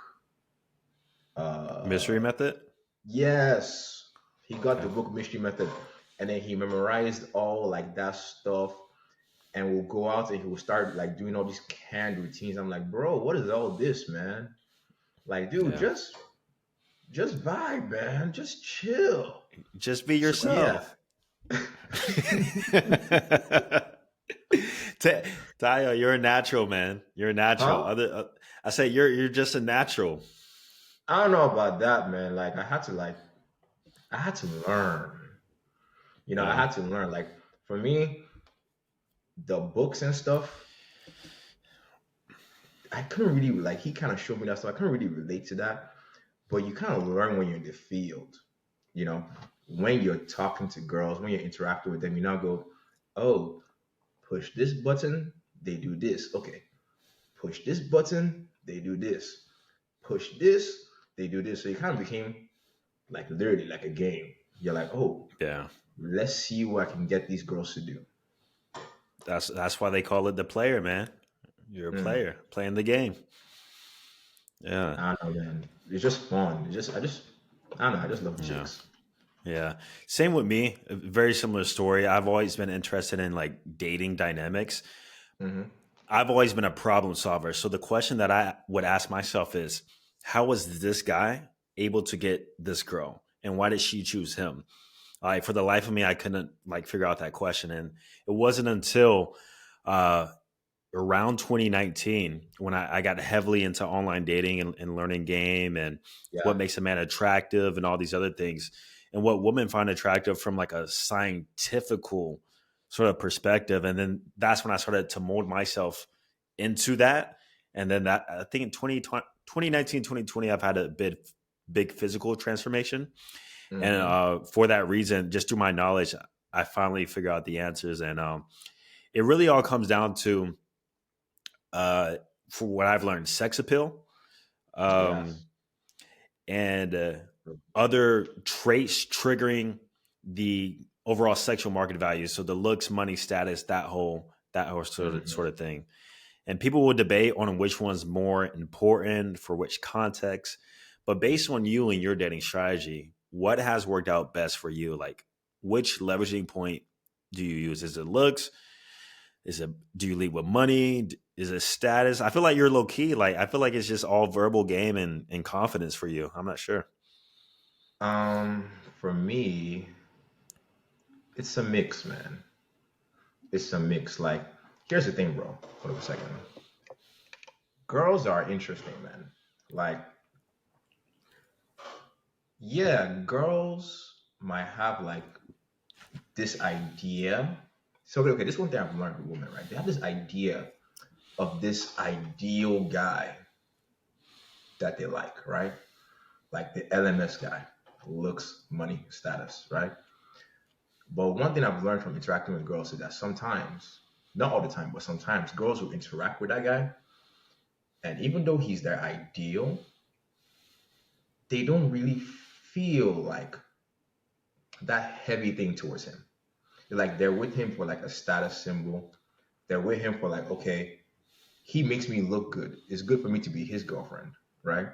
Mystery Uh, method? yes, he got the Okay. book Mystery Method, and then he memorized all like that stuff, and will go out and he will start like doing all these canned routines. I'm like, bro, what is all this, man? Like, dude, Yeah. just vibe, man, just chill. Just be So yeah. yourself. Ta- Tayo, you're a natural, man. You're a natural. Huh? I say you're just a natural. I don't know about that, man. Like I had to learn. You know, I Yeah. had to learn. Like for me, the books and stuff, I couldn't really like. He kind of showed me that stuff. I couldn't really relate to that. But you kind of learn when you're in the field. You know, when you're talking to girls, when you're interacting with them, you now go, oh, push this button, they do this. Okay, push this button, they do this. Push this, they do this. So you kind of became like literally like a game. You're like, oh, Yeah. let's see what I can get these girls to do. That's why they call it the player, man. You're a Mm. player playing the game. Yeah. I don't know, man. It's just fun. I don't know. I just love Yeah. chicks. Yeah. Same with me. A very similar story. I've always been interested in like dating dynamics. hmm I've always been a problem solver. So the question that I would ask myself is, how was this guy able to get this girl, and why did she choose him? Like for the life of me, I couldn't like figure out that question, and it wasn't until uh, around 2019 when I got heavily into online dating and learning game and what Yeah. makes a man attractive and all these other things, and what women find attractive from like a scientifical sort of perspective. And then that's when I started to mold myself into that. And then that, I think in 2019, 2020, I've had a big physical transformation. And Hmm. for that reason, just through my knowledge, I finally figure out the answers. And it really all comes down to, uh, for what I've learned, sex appeal, um, Yes. and other traits triggering the overall sexual market value. So the looks, money, status, that whole sort Hmm. of thing. And people will debate on which one's more important for which context. But based on you and your dating strategy, what has worked out best for you? Like, which leveraging point do you use? Is it looks? Is it, do you lead with money? Is it status? I feel like you're low key. Like, I feel like it's just all verbal game and confidence for you. I'm not sure. Um, for me, it's a mix, man. It's a mix. Like, here's the thing, bro. Hold up a second. Girls are interesting, man. Like, yeah, girls might have like this idea. So, okay, this one thing I've learned with women, right? They have this idea of this ideal guy that they like, right? Like the LMS guy, looks, money, status, right? But one thing I've learned from interacting with girls is that sometimes, not all the time, but sometimes girls will interact with that guy, and even though he's their ideal, they don't really feel like that heavy thing towards him. Like they're with him for like a status symbol. They're with him for like, okay, he makes me look good. It's good for me to be his girlfriend, right?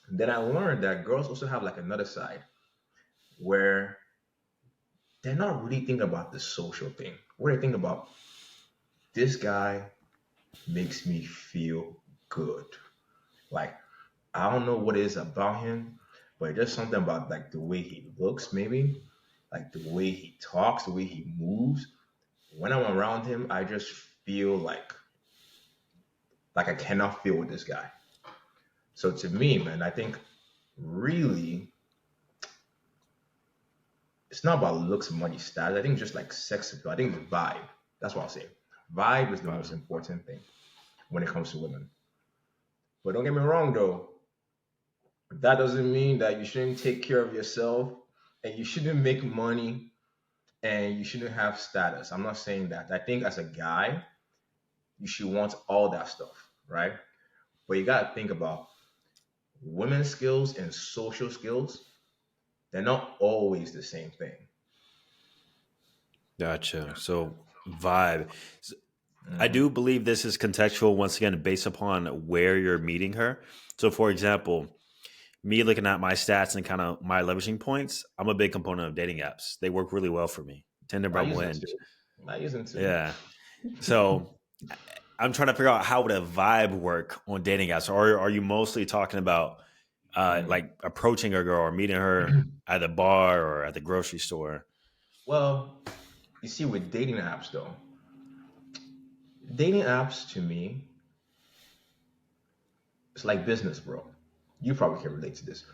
Then I learned that girls also have like another side where they're not really thinking about the social thing. What they think about, this guy makes me feel good. Like I don't know what it is about him, but just something about like the way he looks, maybe like the way he talks, the way he moves. When I'm around him, I just feel like I cannot feel with this guy. So to me, man, I think really it's not about looks, money, status. I think just like sex appeal. I think the vibe. That's what I'll say. Vibe is the most Wow. important thing when it comes to women. But don't get me wrong though, that doesn't mean that you shouldn't take care of yourself and you shouldn't make money and you shouldn't have status. I'm not saying that. I think as a guy, you should want all that stuff, right? But you gotta think about women's skills and social skills. They're not always the same thing. Gotcha. So vibe. I Hmm. do believe this is contextual once again based upon where you're meeting her. So for example, me looking at my stats and kind of my leveraging points, I'm a big component of dating apps. They work really well for me. Tinder, I Bumble, use them Hinge. too. I use them too. Yeah. So I'm trying to figure out how would a vibe work on dating apps. Or are you mostly talking about Mm. like approaching a girl or meeting her at the bar or at the grocery store? Well, you see, with dating apps though, dating apps to me, it's like business, bro. You probably can relate to this.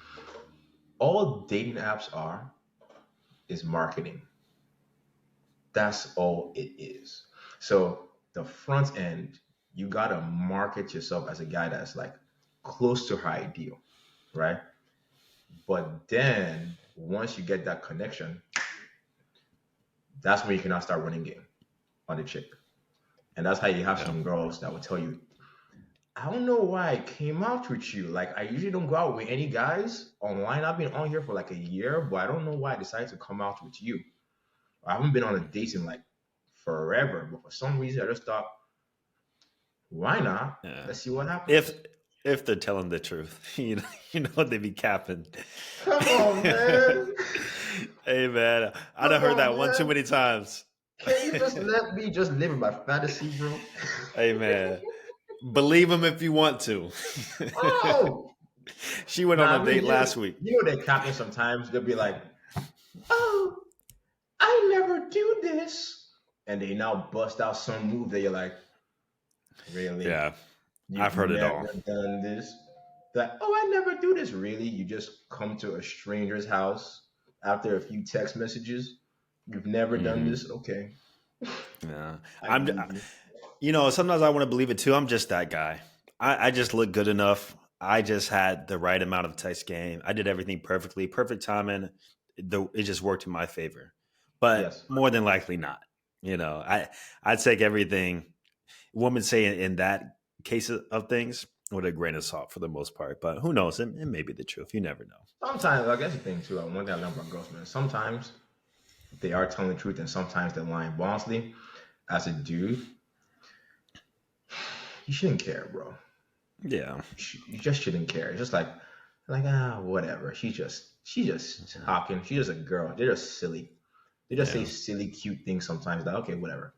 All dating apps are is marketing. That's all it is. So the front end, you gotta market yourself as a guy that's like close to her ideal, right? But then once you get that connection, that's when you can now start running game on the chick. And that's how you have Yeah. some girls that will tell you, I don't know why I came out with you. Like I usually don't go out with any guys online. I've been on here for like a year, but I don't know why I decided to come out with you. I haven't been on a date in like forever, but for some reason I just thought, why not? Yeah. Let's see what If happens. if they're telling the truth, you know they be capping. Come on, man. Hey man, I done Come heard on, that one too man. many times. Can you just let me just live in my fantasy, bro? Hey man, believe him if you want to. Oh, She went on nah, a I mean, date last week. you know, they captain sometimes they'll be like, "Oh, I never do this," and they now bust out some move that you're like, "Really? Yeah, I've You've heard it never all. done this?" That, "Oh, I never do this." Really? You just come to a stranger's house after a few text messages. You've never done Hmm. this? Okay, Yeah, I I'm. believe you. Sometimes I want to believe it too. I'm just that guy. I just look good enough. I just had the right amount of text game. I did everything perfectly, perfect timing. It just worked in my favor. But Yes. more than likely not. I take everything women say in that case of things with a grain of salt for the most part. But who knows? It may be the truth. You never know. Sometimes, like, that's the thing too. One thing I learned about girls, man. Sometimes they are telling the truth, and sometimes they're lying. But honestly, as a dude, you shouldn't care, bro. Yeah. You just shouldn't care. It's just whatever. She's just talking. She's just a girl. They're just silly. They just say Yeah. silly, cute things sometimes. Like, okay, whatever.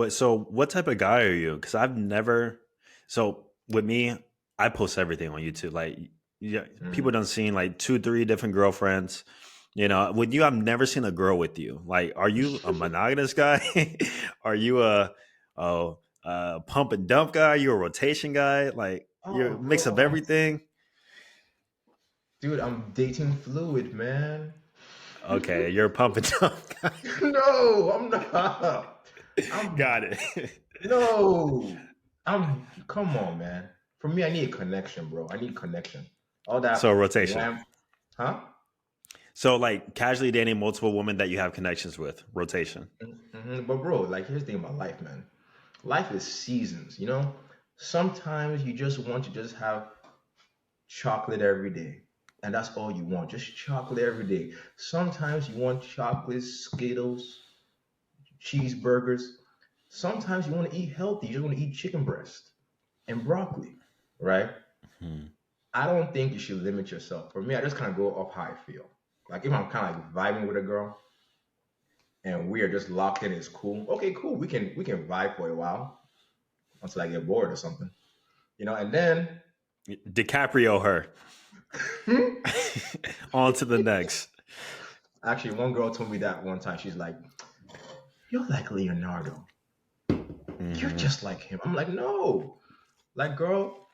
So what type of guy are you? Because I've never. So with me, I post everything on YouTube. Like, yeah, people Mhm. done seen like two, three different girlfriends. With you, I've never seen a girl with you. Like, are you a monogamous guy? Are you a pump and dump guy? Are you a rotation guy? Like, you're Oh, a mix of bro, everything. dude, I'm dating fluid, man. Okay, you're a pump and dump guy. No, I'm not. I'm Got it. no. I'm come on, man. For me, I need a connection, bro. I need connection. All So that rotation. wham, huh? So like casually dating multiple women that you have connections with. Rotation. But bro, like here's the thing about life, man. Life is seasons, you know? Sometimes you just want to just have chocolate every day. And that's all you want, just chocolate every day. Sometimes you want chocolate, Skittles, cheeseburgers. Sometimes you want to eat healthy. You just want to eat chicken breast and broccoli, right? Hmm. I don't think you should limit yourself. For me, I just kind of go off how I feel. Like if I'm kind of like vibing with a girl and we are just locked in, it's cool. Okay, cool. We can vibe for a while until I get bored or something, and then DiCaprio her. On to the next. actually, one girl told me that one time. She's like, "You're like Leonardo. You're Hmm. just like him." I'm like, "No, like, girl,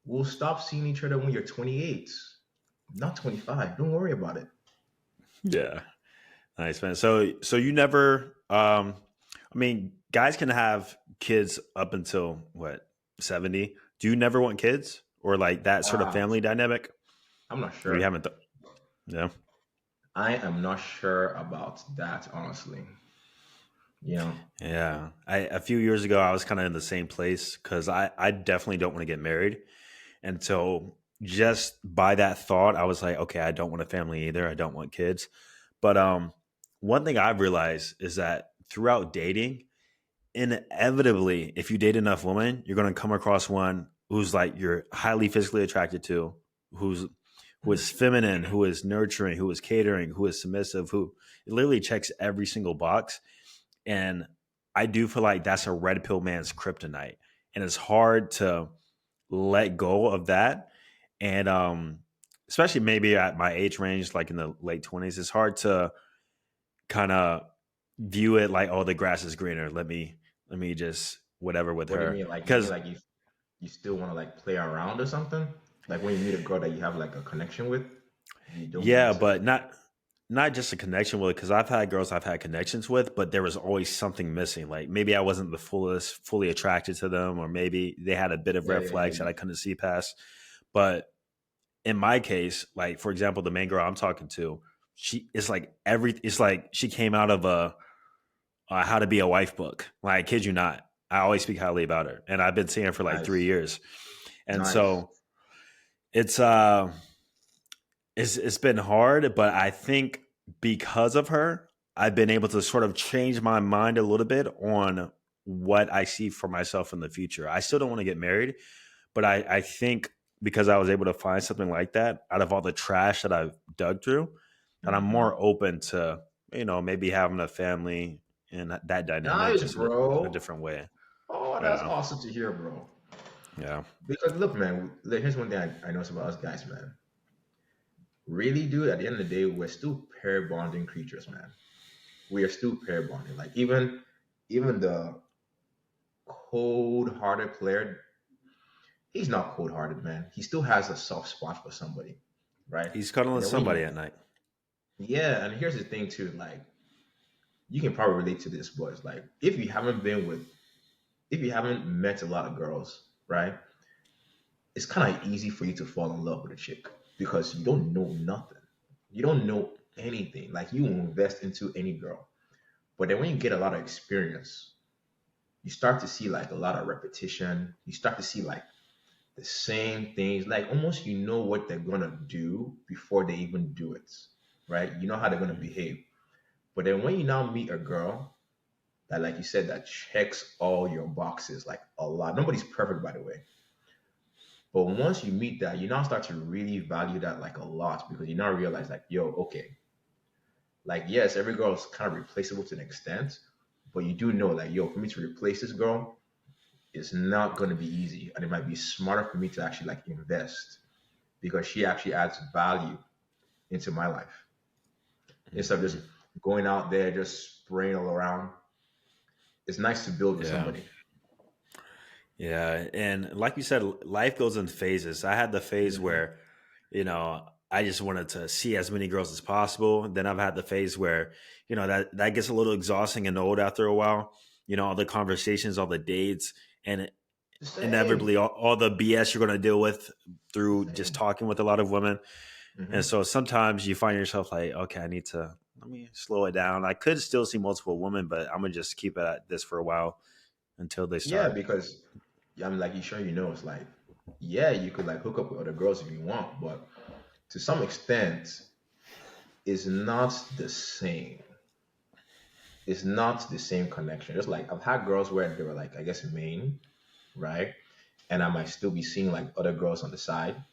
we'll stop seeing each other when you're 28, not 25. Don't worry about it." Yeah. Nice man. So you never I mean, guys can have kids up until what, 70? Do you never want kids or like that sort of Uh, family dynamic? I'm not Or you sure. haven't yeah. I am not sure about that, honestly. You know, Yeah. A few years ago I was kind of in the same place cuz I definitely don't want to get married. And so just by that thought, I was like, okay, I don't want a family either. I don't want kids. But one thing I've realized is that throughout dating, inevitably, if you date enough women, you're going to come across one who's like you're highly physically attracted to, who is feminine, who is nurturing, who is catering, who is submissive, who literally checks every single box. And I do feel like that's a red pill man's kryptonite, and it's hard to let go of that. And especially maybe at my age range, like in the late 20s, it's hard to kind of view it like, oh, the grass is greener. Let me just whatever with what do you her mean? Like, you mean because like you still want to like play around or something? Like when you meet a girl that you have like a connection with, you don't want yeah, to. but not just a connection with. Because I've had girls I've had connections with, but there was always something missing. Like maybe I wasn't the fullest fully attracted to them, or maybe they had a bit of Yeah, red yeah, yeah, flags that yeah. I couldn't see past. But in my case, like for example, the main girl I'm talking to, she it's like it's like she came out of a How to Be a Wife book. Like, I kid you not. I always speak highly about her, and I've been seeing her for like Nice, 3 years. And nice. so it's uh, it's been hard, but I think because of her, I've been able to sort of change my mind a little bit on what I see for myself in the future. I still don't want to get married, but I think because I was able to find something like that out of all the trash that I've dug through, that I'm Hmm. more open to. maybe having a family and that dynamic Nice, just in a bro. different way. Oh, that's Yeah, awesome to hear, bro. yeah. Because look, man, here's one thing I notice about us guys, man. Really, dude, at the end of the day, we're still pair bonding creatures, man. We are still pair bonding. Like even the cold hearted player, he's not cold hearted, man. He still has a soft spot for somebody, right? He's And cuddling then when somebody you at night. yeah, and here's the thing too, like you can probably relate to this, boys. Like if you haven't met a lot of girls, right? It's kind of easy for you to fall in love with a chick because you don't know nothing. You don't know anything. Like you invest into any girl. But then when you get a lot of experience, you start to see like a lot of repetition. You start to see like the same things. Like almost you know what they're gonna do before they even do it. Right? You know how they're gonna Mhm. behave. But then when you now meet a girl that, like you said, that checks all your boxes, like a lot. Nobody's perfect, by the way. But once you meet that, you now start to really value that like a lot because you now realize like, yo, okay, like yes, every girl is kind of replaceable to an extent, but you do know like, yo, for me to replace this girl, it's not going to be easy, and it might be smarter for me to actually like invest because she actually adds value into my life instead of just Mhm. going out there just spraying all around. It's nice to build with Yeah. somebody. Yeah, and like you said, life goes in phases. I had the phase Hmm. where, I just wanted to see as many girls as possible. Then I've had the phase where, that gets a little exhausting and old after a while. All the conversations, all the dates, and The inevitably same, all the BS you're going to deal with through just same. talking with a lot of women. And Hmm. so sometimes you find yourself like, okay, let me slow it down. I could still see multiple women, but I'm gonna just keep it at this for a while until they Yeah, start. because I'm like, you sure you know, it's like, yeah, you could like hook up with other girls if you want, but to some extent, it's not the same. It's not the same connection. Just like I've had girls where they were like, I guess main, right? And I might still be seeing like other girls on the side.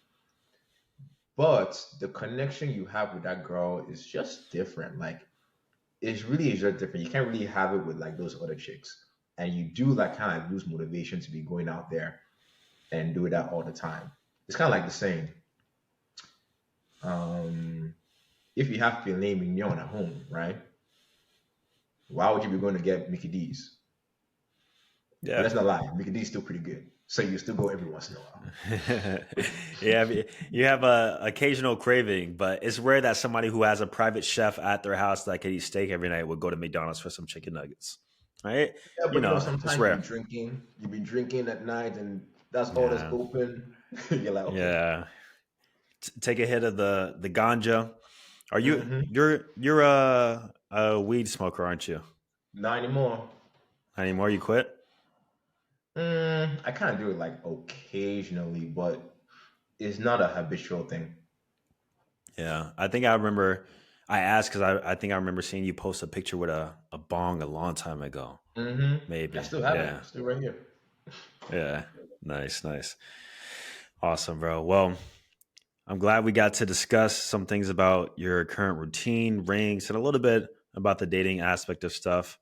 But the connection you have with that girl is just different. Like it's really is just different. You can't really have it with like those other chicks. And you do like kind of lose motivation to be going out there and do that all the time. It's kind of like the saying, um, if you have filet mignon at home, right? Why would you be going to get Mickey D's? And Yeah. let's not lie, Mickey D's still pretty good. So you still go every once in a while. Yeah, you have a occasional craving, but it's rare that somebody who has a private chef at their house that can eat steak every night would go to McDonald's for some chicken nuggets, right? Yeah, but It's sometimes rare. you be drinking at night, and that's all that's Yeah, open. You're like, okay, yeah. Take a hit of the ganja. Are you mm-hmm. you're a weed smoker, aren't you? Not anymore. Not anymore. You quit? I kind of do it like occasionally, but it's not a habitual thing. Yeah, I think I remember. I asked because I think I remember seeing you post a picture with a bong a long time ago. I Maybe. still have it, Yeah. still right here. Yeah. Nice. Nice. Awesome, bro. Well, I'm glad we got to discuss some things about your current routine, rings, and a little bit about the dating aspect of stuff.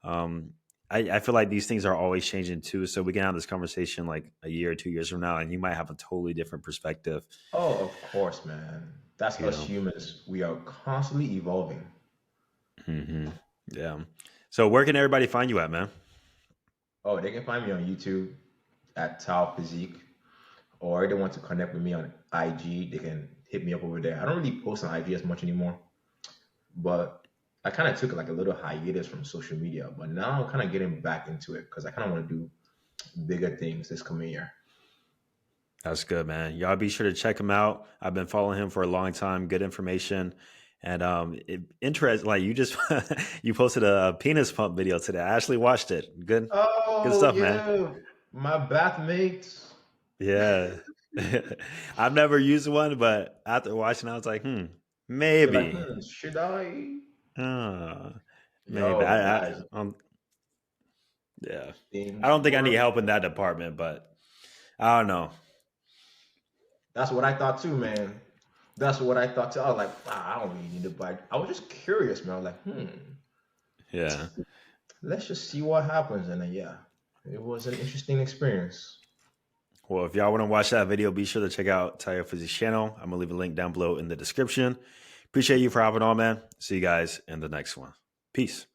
Um, I feel like these things are always changing too. So we can have this conversation like a year or 2 years from now, and you might have a totally different perspective. Oh, of course, man. That's You us know. humans. We are constantly evolving. Hmm. Yeah. So where can everybody find you at, man? Oh, they can find me on YouTube at Tao Physique, or if they want to connect with me on IG, they can hit me up over there. I don't really post on IG as much anymore, but I kind of took like a little hiatus from social media, but now I'm kind of getting back into it because I kind of want to do bigger things this coming year. That's good, man. Y'all be sure to check him out. I've been following him for a long time. Good information. And interest like you just you posted a penis pump video today. I actually watched it. Good Oh stuff, man. yeah, my bathmates. Yeah. I've never used one, but after watching, I was like, They're like, maybe. should I? Uh, maybe. Yo, guys, Yeah. I things don't think I need work. help in that department, but I don't know. That's what I thought too, man. That's what I thought too. I was like, I don't really need to buy. I was just curious, man. I was like, Yeah. let's just see what happens. And yeah, it was an interesting experience. Well, if y'all want to watch that video, be sure to check out Tayo Physique's channel. I'm gonna leave a link down below in the description. Appreciate you for hopping on, man. See you guys in the next one. Peace.